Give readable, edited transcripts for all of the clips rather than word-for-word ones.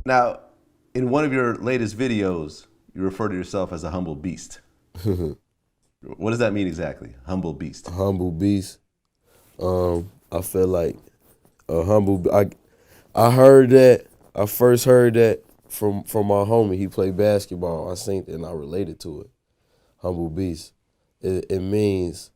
Now, in one of your latest videos, you refer to yourself as a humble beast. What does that mean exactly? Humble beast. Humble beast. I feel like a humble. I heard that. I first heard that from my homie. He played basketball. I seen it and I related to it. Humble beast. It means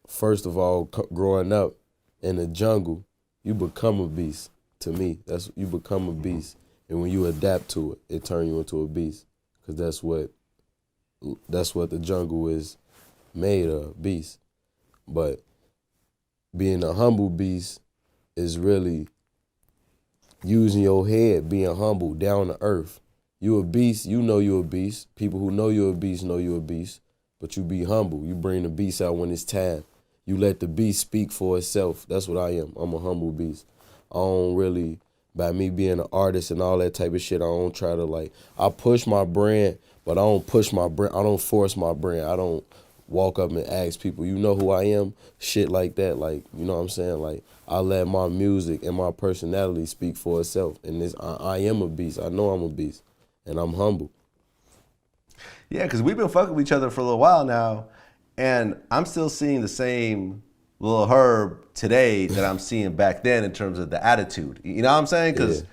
first of all, growing up in the jungle, you become a beast. To me, that's you become a beast, and when you adapt to it, it turns you into a beast. Cause that's what the jungle is made of, beast. But being a humble beast is really using your head, being humble, down to earth. You a beast, you know you a beast. People who know you a beast know you a beast. But you be humble. You bring the beast out when it's time. You let the beast speak for itself. That's what I am. I'm a humble beast. I don't really, by me being an artist and all that type of shit, I don't try to I push my brand, but I don't push my brand. I don't force my brand. I don't walk up and ask people, you know who I am? Shit like that. You know what I'm saying? I let my music and my personality speak for itself. And I am a beast. I know I'm a beast. And I'm humble. Yeah, because we've been fucking with each other for a little while now, and I'm still seeing the same little Herb today that I'm seeing back then in terms of the attitude. You know what I'm saying? Yeah. Because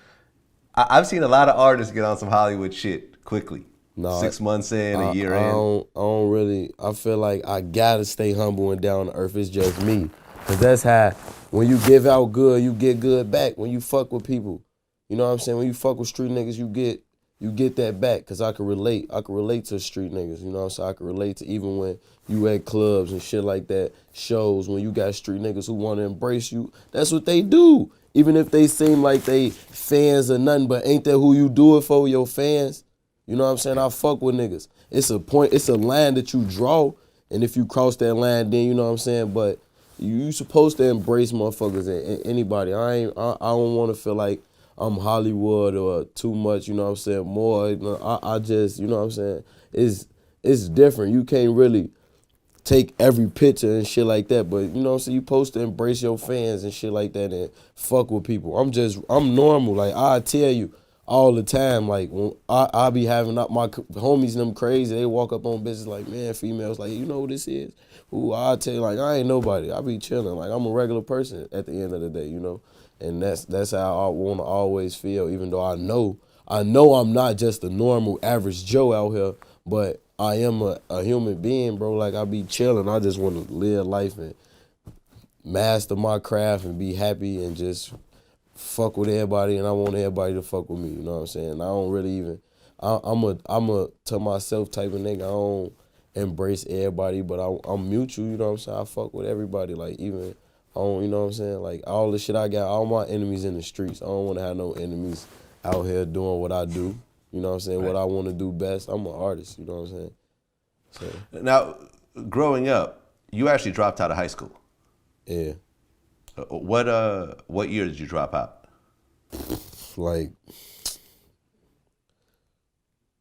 I've seen a lot of artists get on some Hollywood shit quickly. No, 6 months in, a I, year I in. don't I don't really I feel like I gotta stay humble and down to earth. It's just me. Cause that's how when you give out good, you get good back. When you fuck with people. You know what I'm saying? When you fuck with street niggas, you get that back. Cause I can relate. I can relate to street niggas. You know what I'm saying? I can relate to even when you at clubs and shit like that, shows when you got street niggas who wanna embrace you. That's what they do. Even if they seem like they fans or nothing, but ain't that who you do it for, your fans? You know what I'm saying? I fuck with niggas. It's a point, it's a line that you draw, and if you cross that line, then you know what I'm saying? But you supposed to embrace motherfuckers and anybody. I don't want to feel like I'm Hollywood or too much, you know what I'm saying? More, I just, you know what I'm saying? It's different. You can't really take every picture and shit like that. But you know what I'm saying? You supposed to embrace your fans and shit like that and fuck with people. I'm normal. Like I tell you all the time, like when I be having up my homies and them crazy, they walk up on bitches like, man, females, like, you know who this is? Ooh, I tell you, like, I ain't nobody. I be chilling. Like I'm a regular person at the end of the day, you know? And that's how I wanna always feel, even though I know I'm not just a normal average Joe out here, but I am a human being, bro. Like I be chilling. I just want to live life and master my craft and be happy and just fuck with everybody. And I want everybody to fuck with me. You know what I'm saying? I don't really even. I'm a to myself type of nigga. I don't embrace everybody, but I'm mutual. You know what I'm saying? I fuck with everybody. Like even I don't. You know what I'm saying? Like all the shit I got, all my enemies in the streets. I don't want to have no enemies out here doing what I do. You know what I'm saying? Right. What I want to do best. I'm an artist. You know what I'm saying? So Now, growing up, you actually dropped out of high school. yeah, What year did you drop out?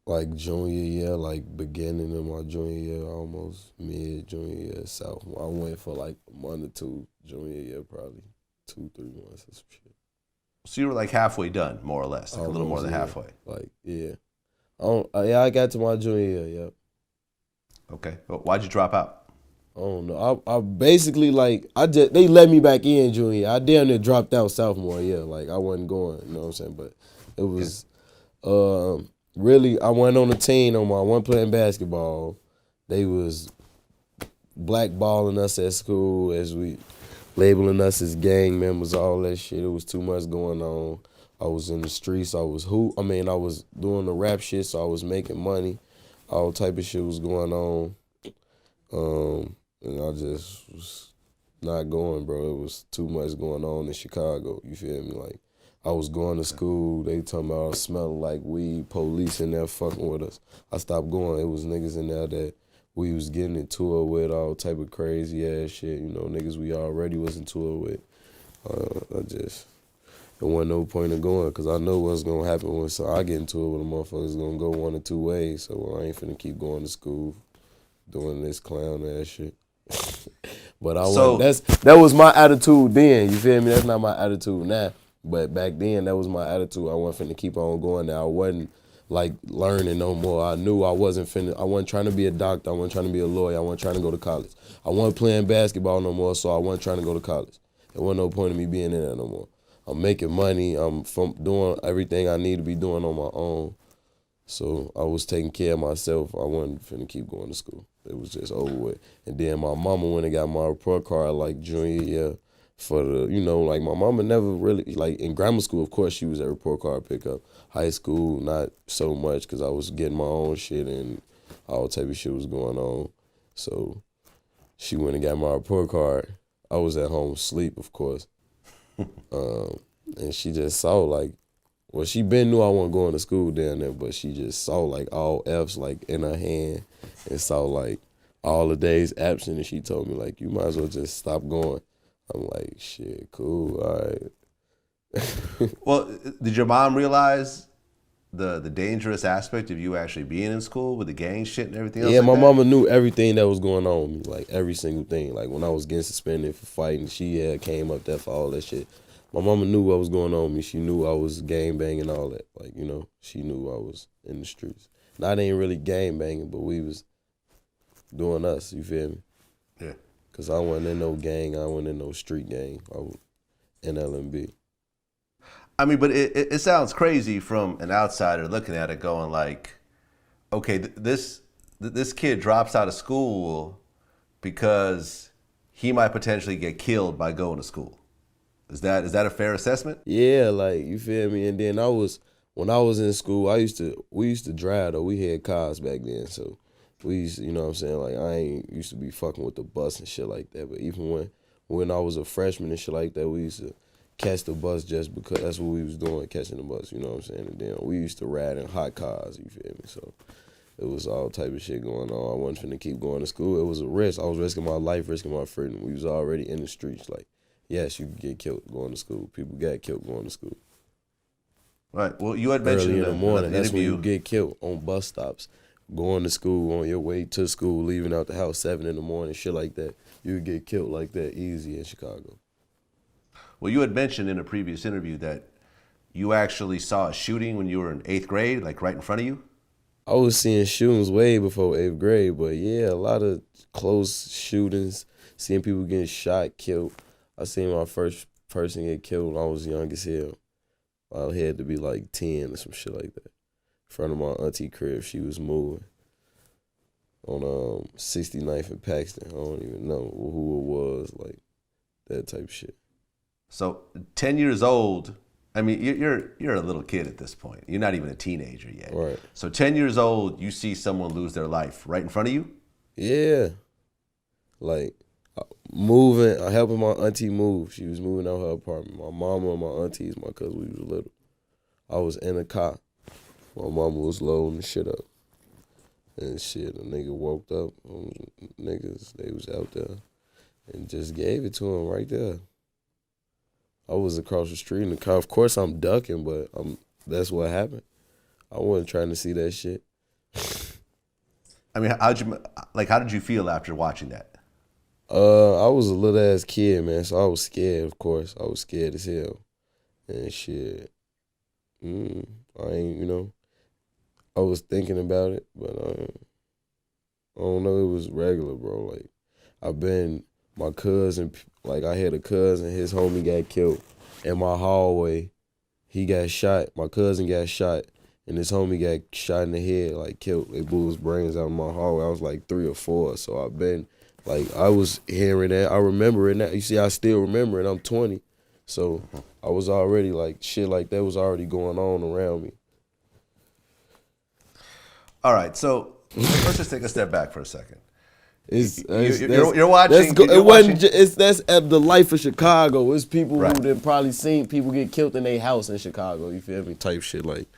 like junior year, like beginning of my junior year, almost mid junior year, south. I went for like a month or two junior year, probably 2-3 months or some shit. So you were like halfway done, more or less, like a little more Almost, than yeah. halfway. Like yeah, yeah, I got to my junior year. Yep. Okay. Well, why'd you drop out? I don't know. I basically they let me back in junior year. I damn near dropped out sophomore year. Like I wasn't going. You know what I'm saying? But it was really I went on a team on my one playing basketball. They was blackballing us at school as we labeling us as gang members, all that shit. It was too much going on. I was in the streets. I was doing the rap shit, so I was making money. All type of shit was going on. And I just was not going, bro. It was too much going on in Chicago. You feel me? Like I was going to school. They talking about I was smelling like weed. Police in there fucking with us. I stopped going. It was niggas in there that we was getting into it with, all type of crazy ass shit. You know, niggas we already was into it with. There wasn't no point in going because I know what's gonna happen when I get into it with a motherfucker. It's gonna go one or two ways. So I ain't finna keep going to school doing this clown ass shit. But I So wasn't. That was my attitude then. You feel me? That's not my attitude now. But back then, that was my attitude. I wasn't finna keep on going there. I wasn't like learning no more. I knew I wasn't trying to be a doctor. I wasn't trying to be a lawyer. I wasn't trying to go to college. I wasn't playing basketball no more, so I wasn't trying to go to college. There wasn't no point in me being in there no more. I'm making money. I'm doing everything I need to be doing on my own. So I was taking care of myself. I wasn't finna keep going to school. It was just over with. And then my mama went and got my report card like junior year for the, like my mama never really, like in grammar school, of course she was at report card pickup. High school, not so much because I was getting my own shit and all type of shit was going on. So she went and got my report card. I was at home asleep, of course. And she just saw like, well, she been knew I wasn't going to school down there, but she just saw like all F's like in her hand and saw like all the days absent, and she told me like, you might as well just stop going. I'm like, shit, cool, all right. Well, did your mom realize the dangerous aspect of you actually being in school with the gang shit and everything else? Yeah, like my that? mama knew everything that was going on with me, like every single thing. Like when I was getting suspended for fighting, she had came up there for all that shit. My mama knew what was going on with me. She knew I was gang banging, all that. Like, she knew I was in the streets. Not ain't really gang banging, but we was doing us, you feel me? Yeah. Cause I wasn't in no gang, I wasn't in no street gang. I was in LMB. I mean, but it sounds crazy from an outsider looking at it, going like, okay, this kid drops out of school because he might potentially get killed by going to school. Is that a fair assessment? Yeah, like, you feel me? And then when I was in school, we used to drive though. We had cars back then, so we used to, you know what I'm saying? Like, I ain't used to be fucking with the bus and shit like that. But even when I was a freshman and shit like that, we used to catch the bus just because that's what we was doing, catching the bus, you know what I'm saying? And then we used to ride in hot cars, you feel me? So it was all type of shit going on. I wasn't finna keep going to school. It was a risk. I was risking my life, risking my freedom. We was already in the streets. Like, yes, you could get killed going to school. People got killed going to school. Right. Well, you had mentioned early in the morning. That's when interview. you get killed on bus stops, going to school, on your way to school, leaving out the house 7 in the morning, shit like that. You would get killed like that easy in Chicago. Well, you had mentioned in a previous interview that you actually saw a shooting when you were in 8th grade, like right in front of you. I was seeing shootings way before 8th grade, but yeah, a lot of close shootings, seeing people getting shot, killed. I seen my first person get killed when I was young as hell. I had to be like 10 or some shit like that. In front of my auntie crib, she was moving on 69th and Paxton. I don't even know who it was, like that type of shit. So 10 years old, I mean, you're a little kid at this point. You're not even a teenager yet. Right. So 10 years old, you see someone lose their life right in front of you? Yeah. Like, moving, helping my auntie move. She was moving out her apartment. My mama and my aunties, my cousin, we was little. I was in a car. My mama was loading the shit up. And shit, a nigga woke up. Niggas, they was out there and just gave it to him right there. I was across the street in the car. Of course, I'm ducking, but that's what happened. I wasn't trying to see that shit. I mean, how did you feel after watching that? I was a little ass kid, man, so I was scared, of course. I was scared as hell. And shit. I ain't, I was thinking about it, but I don't know, it was regular, bro. Like, my cousin, like I had a cousin, his homie got killed in my hallway. He got shot, my cousin got shot, and his homie got shot in the head, like killed. They blew his brains out in my hallway. I was like 3 or 4, so I was hearing that. I remember it now. You see, I still remember it. I'm 20. So I was already like, shit like that was already going on around me. All right, so let's just take a step back for a second. You're watching. That's at the life of Chicago. It's people Right. who done probably seen people get killed in their house in Chicago. You feel me? Type shit, like,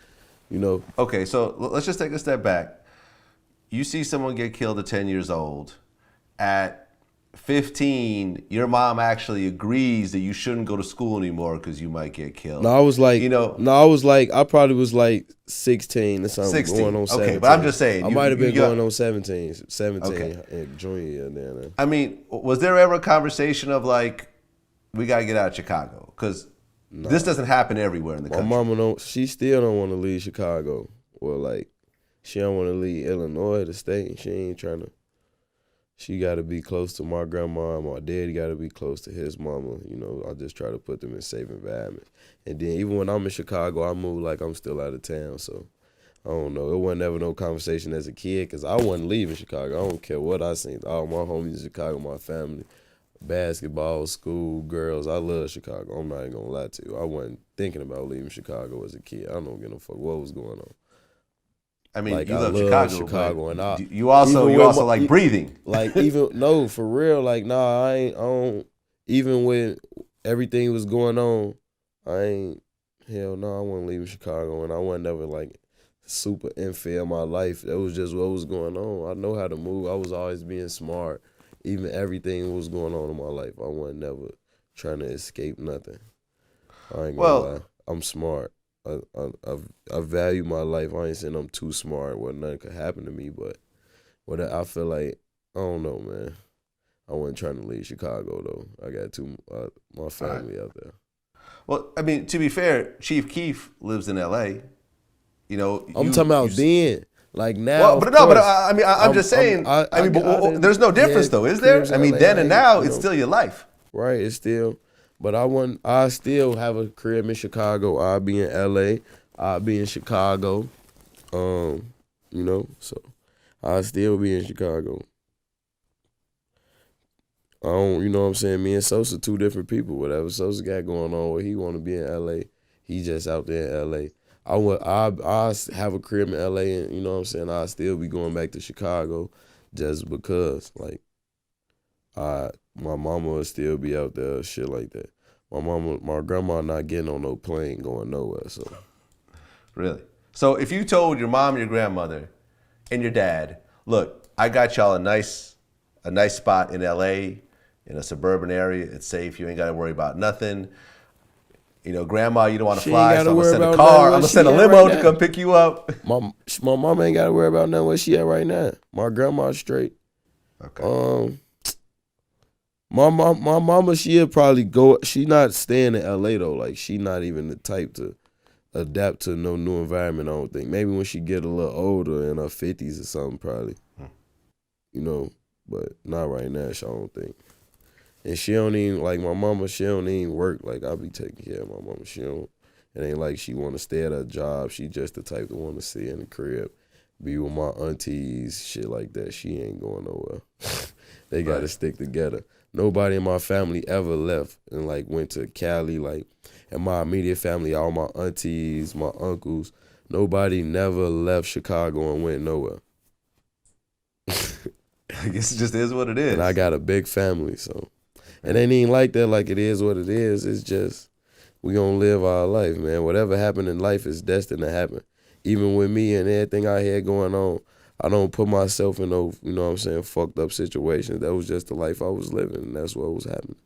Okay, so let's just take a step back. You see someone get killed at 10 years old. At 15, your mom actually agrees that you shouldn't go to school anymore because you might get killed. No, I was like, I probably was like 16 or something. 16. Going on 17. Okay, but I'm just saying. I might have been got- going on 17 Okay. in junior year then. I mean, was there ever a conversation of like, we got to get out of Chicago? Because This doesn't happen everywhere in the My country. mama don't. She still don't want to leave Chicago, or like, she don't want to leave Illinois, the state. She ain't trying to. She got to be close to my grandma. My daddy got to be close to his mama. You know, I just try to put them in safe environments. And then even when I'm in Chicago, I move like I'm still out of town. So I don't know. It wasn't ever no conversation as a kid because I wasn't leaving Chicago. I don't care what I seen. All my homies in Chicago, my family, basketball, school, girls. I love Chicago. I'm not even gonna lie to you. I wasn't thinking about leaving Chicago as a kid. I don't give a fuck what was going on. I mean, Like, you I love love Chicago, and but you also like breathing. Like, even no, for real. Like, nah, I don't. Even when everything was going on, I ain't. Hell no, I wasn't leaving Chicago, and I wasn't never like super infill my life. That was just what was going on. I know how to move. I was always being smart. Even everything was going on in my life, I wasn't never trying to escape nothing. I ain't gonna lie. I'm smart. I value my life. I ain't saying I'm too smart where nothing could happen to me, but what I feel like, I don't know, man. I wasn't trying to leave Chicago though. I got my family out there. Well, I mean, to be fair, Chief Keef lives in L.A. You know, I'm talking about then. Like now, well, but no, but I mean, I'm just saying. There's no difference though, is there? I mean, then and now, it's still your life, right? It's still, but I still have a crib in Chicago. I'll be in LA. I'll be in Chicago. You know, so I'll still be in Chicago. I don't, you know what I'm saying? Me and Sosa two different people. Whatever Sosa got going on, where he want to be in LA, he just out there in LA. I have a crib in LA, and you know what I'm saying, I'll still be going back to Chicago just because, like, my mama will still be out there, shit like that. My grandma not getting on no plane going nowhere, so. Really? So if you told your mom, your grandmother, and your dad, look, I got y'all a nice spot in LA, in a suburban area, it's safe, you ain't gotta worry about nothing. You know, grandma, you don't want to fly, so I'm gonna send a car. I'm gonna send a limo to come pick you up. My mama ain't gotta worry about nothing where she at right now. My grandma's straight. Okay. My mama, she'll probably go. She not staying in LA though. Like, she not even the type to adapt to no new environment. I don't think. Maybe when she get a little older, in her 50s or something, probably. You know, but not right now. I don't think. And she don't even, like my mama, she don't even work. Like, I be taking care of my mama. She don't, it ain't like she want to stay at her job. She just the type to want to sit in the crib, be with my aunties, shit like that. She ain't going nowhere. They got to stick together. Nobody in my family ever left and, like, went to Cali. Like, in my immediate family, all my aunties, my uncles, nobody never left Chicago and went nowhere. I guess it just is what it is. And I got a big family, so. It ain't even like that. Like, it is what it is. It's just, we gonna live our life, man. Whatever happened in life is destined to happen. Even with me and everything I had going on, I don't put myself in no, you know what I'm saying, fucked up situations. That was just the life I was living, and that's what was happening.